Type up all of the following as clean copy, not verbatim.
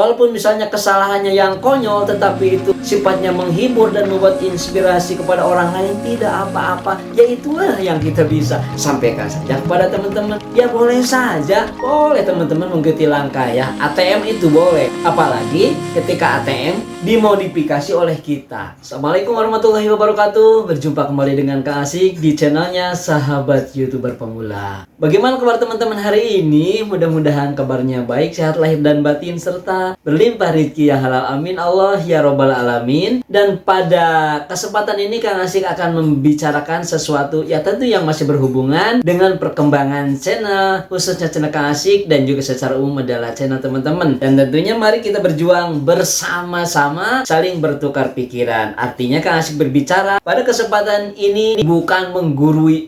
Walaupun misalnya kesalahannya yang konyol, tetapi itu sifatnya menghibur dan membuat inspirasi kepada orang lain, tidak apa-apa. Ya itulah yang kita bisa sampaikan saja kepada teman-teman. Ya boleh saja, boleh teman-teman mengikuti langkah ya. ATM itu boleh, apalagi ketika ATM dimodifikasi oleh kita. Assalamualaikum warahmatullahi wabarakatuh. Berjumpa kembali dengan Kak Asik di channelnya Sahabat YouTuber Pemula. Bagaimana kabar teman-teman hari ini? Mudah-mudahan kabarnya baik, sehat lahir dan batin, serta berlimpah rezeki yang halal, amin Allah ya robbal alamin. Dan pada kesempatan ini Kang Asik akan membicarakan sesuatu ya tentu yang masih berhubungan dengan perkembangan channel, khususnya channel Kang Asik dan juga secara umum adalah channel teman-teman. Dan tentunya mari kita berjuang bersama-sama, saling bertukar pikiran. Artinya Kang Asik berbicara pada kesempatan ini bukan menggurui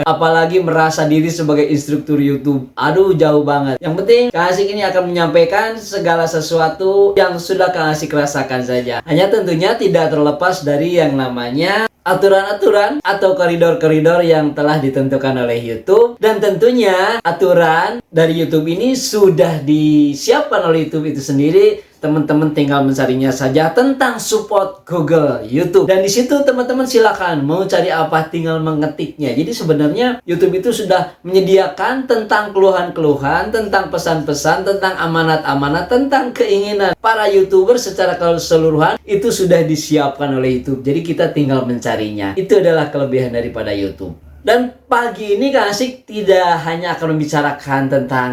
apalagi merasa diri sebagai instruktur YouTube. Aduh, jauh banget. Yang penting Kang Asik ini akan menyampaikan segala sesuatu yang sudah Kang Asik rasakan saja. Hanya tentunya tidak terlepas dari yang namanya aturan-aturan atau koridor-koridor yang telah ditentukan oleh YouTube. Dan tentunya aturan dari YouTube ini sudah disiapkan oleh YouTube itu sendiri. Teman-teman tinggal mencarinya saja tentang support Google YouTube. Dan di situ teman-teman silakan mau cari apa tinggal mengetiknya. Jadi sebenarnya YouTube itu sudah menyediakan tentang keluhan-keluhan, tentang pesan-pesan, tentang amanat-amanat, tentang keinginan para YouTuber secara keseluruhan itu sudah disiapkan oleh YouTube. Jadi kita tinggal mencarinya. Itu adalah kelebihan daripada YouTube. Dan pagi ini Kang Asik tidak hanya akan membicarakan tentang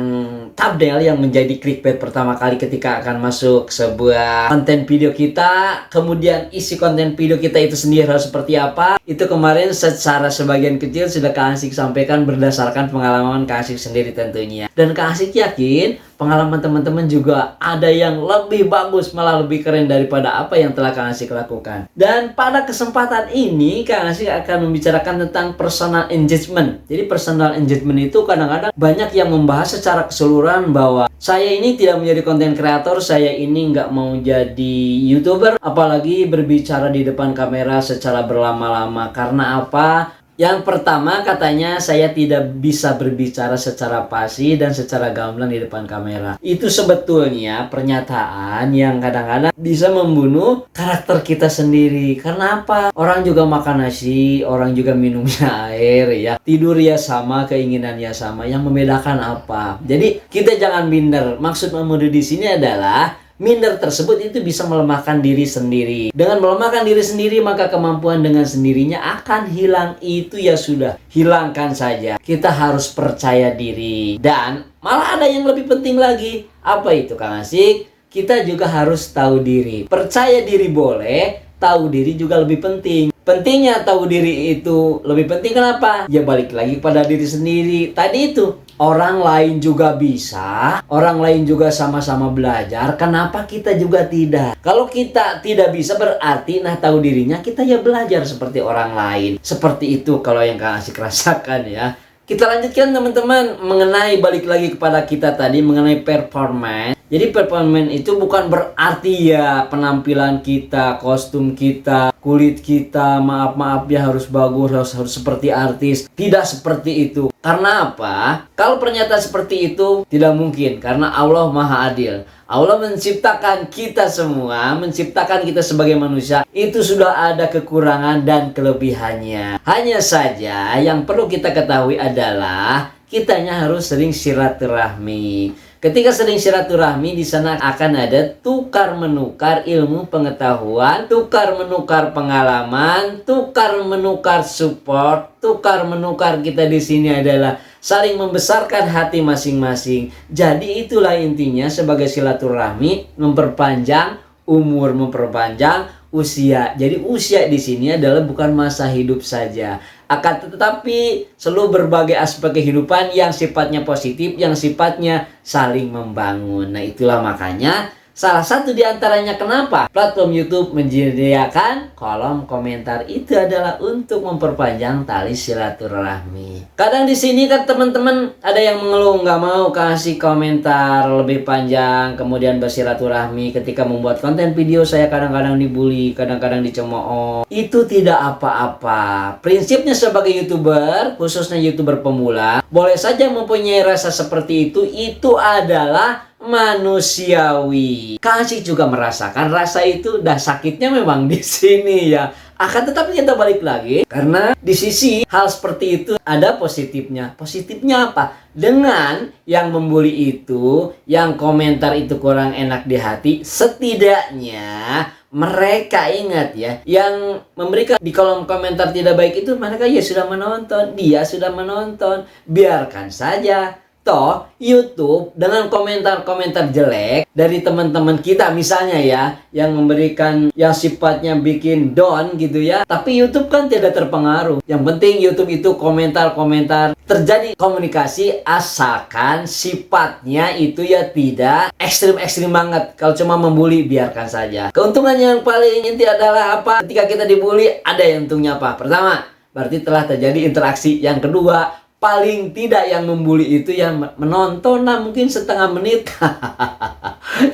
thumbnail yang menjadi clickbait pertama kali ketika akan masuk sebuah konten video kita. Kemudian isi konten video kita itu sendiri harus seperti apa. Itu kemarin secara sebagian kecil sudah Kang Asik sampaikan berdasarkan pengalaman Kang Asik sendiri tentunya. Dan Kang Asik yakin pengalaman teman-teman juga ada yang lebih bagus, malah lebih keren daripada apa yang telah Kang Asik lakukan. Dan pada kesempatan ini Kang Asik akan membicarakan tentang personal engagement. Jadi personal engagement itu kadang-kadang banyak yang membahas secara keseluruhan bahwa saya ini tidak menjadi konten kreator, saya ini nggak mau jadi YouTuber, apalagi berbicara di depan kamera secara berlama-lama. Karena apa? Yang pertama katanya saya tidak bisa berbicara secara fasih dan secara gamblang di depan kamera. Itu sebetulnya pernyataan yang kadang-kadang bisa membunuh karakter kita sendiri. Karena apa? Orang juga makan nasi, orang juga minumnya air ya. Tidur ya sama, keinginan ya sama. Yang membedakan apa? Jadi kita jangan minder. Maksud memudah di sini adalah minder tersebut itu bisa melemahkan diri sendiri. Dengan melemahkan diri sendiri, maka kemampuan dengan sendirinya akan hilang. Itu ya sudah, hilangkan saja. Kita harus percaya diri. Dan malah ada yang lebih penting lagi. Apa itu Kang Asik? Kita juga harus tahu diri. Percaya diri boleh, tahu diri juga lebih penting. Pentingnya tahu diri itu lebih penting kenapa? Ya balik lagi pada diri sendiri. Tadi itu, orang lain juga bisa, orang lain juga sama-sama belajar. Kenapa kita juga tidak? Kalau kita tidak bisa berarti tahu dirinya kita ya belajar seperti orang lain. Seperti itu kalau yang Kang Asik rasakan ya. Kita lanjutkan teman-teman mengenai balik lagi kepada kita tadi mengenai performance. Jadi performance itu bukan berarti ya penampilan kita, kostum kita, kulit kita, maaf ya harus bagus, harus seperti artis. Tidak seperti itu. Karena apa? Kalau pernyataan seperti itu tidak mungkin. Karena Allah Maha Adil. Allah menciptakan kita semua, menciptakan kita sebagai manusia. Itu sudah ada kekurangan dan kelebihannya. Hanya saja yang perlu kita ketahui adalah kitanya harus sering silaturahmi. Ketika sering silaturahmi, di sana akan ada tukar menukar ilmu pengetahuan, tukar menukar pengalaman, tukar menukar support, tukar menukar kita di sini adalah saling membesarkan hati masing-masing. Jadi itulah intinya sebagai silaturahmi, memperpanjang umur, memperpanjang usia. Jadi usia di sini adalah bukan masa hidup saja. Akan tetapi seluruh berbagai aspek kehidupan yang sifatnya positif, yang sifatnya saling membangun. Nah itulah makanya salah satu di antaranya kenapa platform YouTube menyediakan kolom komentar itu adalah untuk memperpanjang tali silaturahmi. Kadang di sini kan teman-teman ada yang mengeluh nggak mau kasih komentar lebih panjang, kemudian bersilaturahmi. Ketika membuat konten video saya kadang-kadang dibully, kadang-kadang dicemooh. Itu tidak apa-apa. Prinsipnya sebagai YouTuber, khususnya YouTuber pemula, boleh saja mempunyai rasa seperti itu adalah manusiawi. Kang Asik juga merasakan rasa itu, dah sakitnya memang di sini ya. Akan tetapi kita balik lagi, karena di sisi hal seperti itu ada positifnya. Positifnya apa? Dengan yang membuli itu, yang komentar itu kurang enak di hati, setidaknya mereka ingat ya, yang memberikan di kolom komentar tidak baik itu mereka ya sudah menonton, dia sudah menonton, biarkan saja. Toh YouTube dengan komentar-komentar jelek dari teman-teman kita misalnya ya, yang memberikan yang sifatnya bikin down gitu ya, tapi YouTube kan tidak terpengaruh. Yang penting YouTube itu komentar-komentar, terjadi komunikasi asalkan sifatnya itu ya tidak ekstrim-ekstrim banget. Kalau cuma membuli biarkan saja. Keuntungan yang paling inti adalah apa? Ketika kita dibully ada yang untungnya apa? Pertama, berarti telah terjadi interaksi. Yang kedua, paling tidak yang membuli itu yang menonton lah mungkin setengah menit.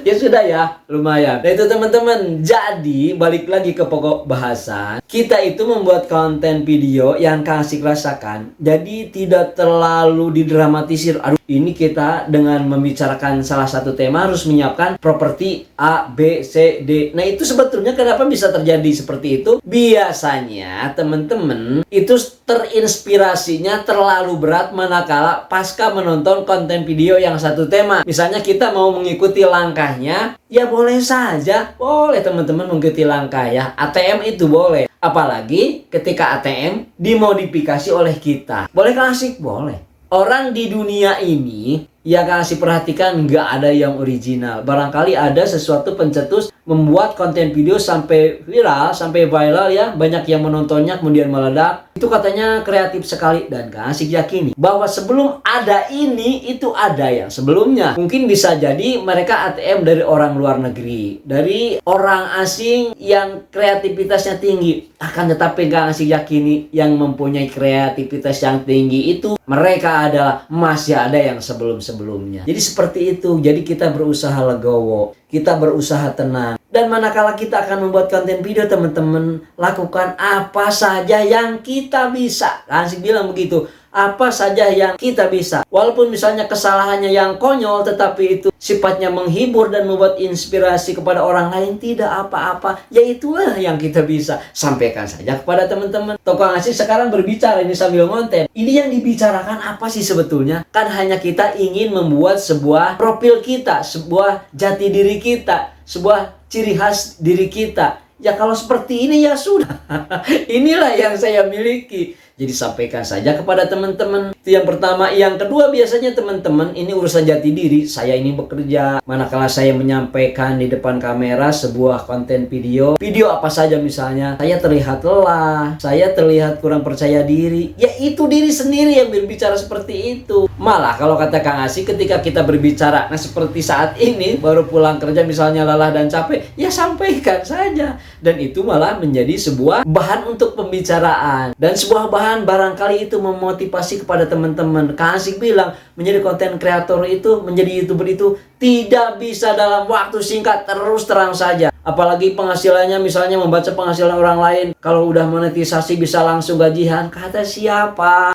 Ya sudah ya, lumayan. Nah itu teman-teman, jadi balik lagi ke pokok bahasan. Kita itu membuat konten video yang Kang Asik rasakan, jadi tidak terlalu didramatisir. Aduh, ini kita dengan membicarakan salah satu tema harus menyiapkan properti A, B, C, D. Nah itu sebetulnya kenapa bisa terjadi seperti itu? Biasanya teman-teman itu terinspirasinya terlalu berat manakala pasca menonton konten video yang satu tema. Misalnya kita mau mengikuti langkahnya, ya boleh saja, boleh teman-teman mengikuti langkah ya. ATM itu boleh, apalagi ketika ATM dimodifikasi oleh kita. Boleh Kang Asik? Boleh. Orang di dunia ini ya Kang Asik perhatikan nggak ada yang original. Barangkali ada sesuatu pencetus membuat konten video sampai viral, sampai viral ya, banyak yang menontonnya kemudian meledak. Itu katanya kreatif sekali, dan Kang Asik yakini bahwa sebelum ada ini itu ada yang sebelumnya. Mungkin bisa jadi mereka ATM dari orang luar negeri, dari orang asing yang kreativitasnya tinggi. Akan tetapi Kang Asik yakini yang mempunyai kreativitas yang tinggi itu mereka adalah masih ada yang sebelum-sebelumnya. Jadi seperti itu. Jadi kita berusaha legowo, kita berusaha tenang. Dan manakala kita akan membuat konten video teman-teman, lakukan apa saja yang kita bisa. Kang Asik bilang begitu. Apa saja yang kita bisa. Walaupun misalnya kesalahannya yang konyol, tetapi itu sifatnya menghibur dan membuat inspirasi kepada orang lain, tidak apa-apa. Ya itulah yang kita bisa. Sampaikan saja kepada teman-teman. Kang Asik sekarang berbicara ini sambil konten. Ini yang dibicarakan apa sih sebetulnya? Kan hanya kita ingin membuat sebuah profil kita, sebuah jati diri kita, sebuah ciri khas diri kita. Ya kalau seperti ini ya sudah. Inilah yang saya miliki. Jadi sampaikan saja kepada teman-teman. Itu yang pertama. Yang kedua, biasanya teman-teman, ini urusan jati diri. Saya ini bekerja, manakala saya menyampaikan di depan kamera sebuah konten video apa saja misalnya, saya terlihat lelah, saya terlihat kurang percaya diri. Ya itu diri sendiri yang berbicara seperti itu. Malah kalau kata Kang Asik, ketika kita berbicara, nah seperti saat ini baru pulang kerja misalnya lelah dan capek, ya sampaikan saja. Dan itu malah menjadi sebuah bahan untuk pembicaraan, dan sebuah bahan barangkali itu memotivasi kepada teman-teman. Kang Asik bilang menjadi konten kreator itu, menjadi YouTuber itu tidak bisa dalam waktu singkat, terus terang saja. Apalagi penghasilannya misalnya membaca penghasilan orang lain, kalau udah monetisasi bisa langsung gajian. Kata siapa?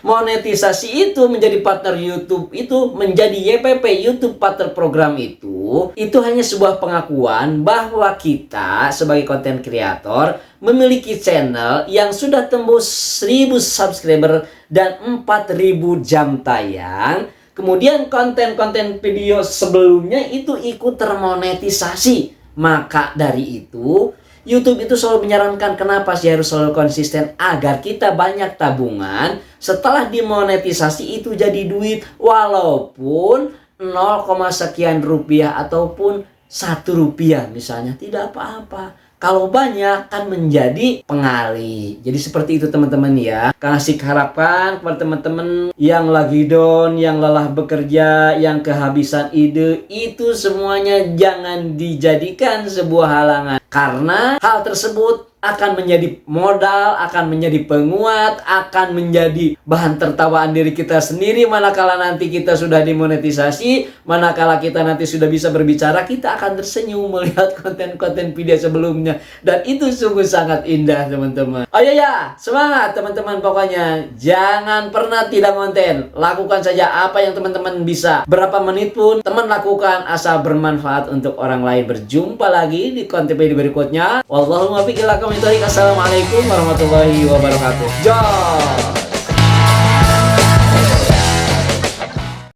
Monetisasi itu menjadi partner YouTube, itu menjadi YPP, YouTube Partner Program itu hanya sebuah pengakuan bahwa kita sebagai konten kreator memiliki channel yang sudah tembus 1000 subscriber dan 4000 jam tayang. Kemudian konten-konten video sebelumnya itu ikut termonetisasi. Maka dari itu, YouTube itu selalu menyarankan kenapa sih harus selalu konsisten, agar kita banyak tabungan. Setelah dimonetisasi itu jadi duit, walaupun 0, sekian rupiah ataupun 1 rupiah misalnya, tidak apa-apa. Kalau banyak kan menjadi pengalih. Jadi seperti itu teman-teman ya. Kang Asik harapkan kepada teman-teman yang lagi down, yang lelah bekerja, yang kehabisan ide, itu semuanya jangan dijadikan sebuah halangan. Karena hal tersebut akan menjadi modal, akan menjadi penguat, akan menjadi bahan tertawaan diri kita sendiri. Manakala nanti kita sudah dimonetisasi, manakala kita nanti sudah bisa berbicara, kita akan tersenyum melihat konten-konten video sebelumnya. Dan itu sungguh sangat indah, teman-teman. Ayo ya, semangat teman-teman. Pokoknya jangan pernah tidak konten. Lakukan saja apa yang teman-teman bisa. Berapa menit pun teman lakukan, asal bermanfaat untuk orang lain. Berjumpa lagi di konten video berikutnya. Wallahumma fiqh. Assalamualaikum warahmatullahi wabarakatuh. Joy.